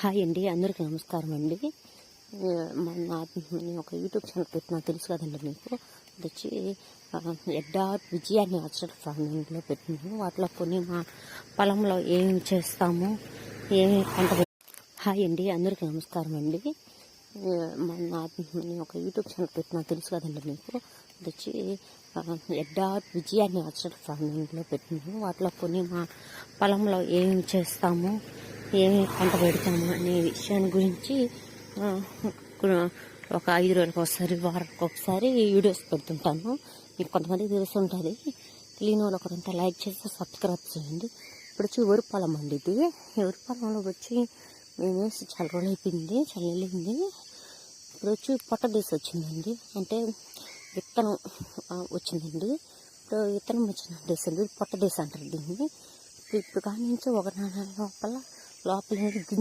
Hi అండి, అందరికీ నమస్కారం అండి. నేను ఒక యూట్యూబ్ ఛానల్ పెట్టినా తెలుసు కదండి మీకు. అది వచ్చి ఎడ్డా విజయ న్యాచురల్ ఫార్మింగ్లో పెట్టినాను. వాటిలో కొన్ని మా పొలంలో ఏమి చేస్తాము, ఏమి పంట. హాయ్ అండి, అందరికీ నమస్కారం అండి. నేను ఒక యూట్యూబ్ ఛానల్ పెట్టినా తెలుసు కదండి మీకు. అది వచ్చి ఎడ్డా విజయ న్యాచురల్ ఫార్మింగ్లో పెట్టినాను. వాటిలో కొన్ని మా పొలంలో ఏమి చేస్తాము, ఏమి పంట పెడతాము అనే విషయాన్ని గురించి ఒక 5 రోజులకు ఒకసారి, వారానికి ఒకసారి వీడియోస్ పెడుతుంటాను. మీకు కొంతమంది తెలిసి ఉంటుంది, తెలియని వాళ్ళు ఒకరంతా లైక్ చేసి సబ్స్క్రైబ్ చేయండి. ఇప్పుడు వచ్చి వరి పొలం అండి. ఇది వరి పొలంలో వచ్చి మేము వేసి చాలా రోజులు అయిపోయింది, చాలా వెళ్ళింది. ఇప్పుడు వచ్చి పొట్ట దేశ వచ్చిందండి, అంటే విత్తనం వచ్చిందండి. ఇప్పుడు విత్తనం వచ్చిన దేశ అండి, పొట్ట దేశ అంటారు దీన్ని. ఇప్పుడు కానీ నుంచి ఒక 4 నెలల లోపల గింజ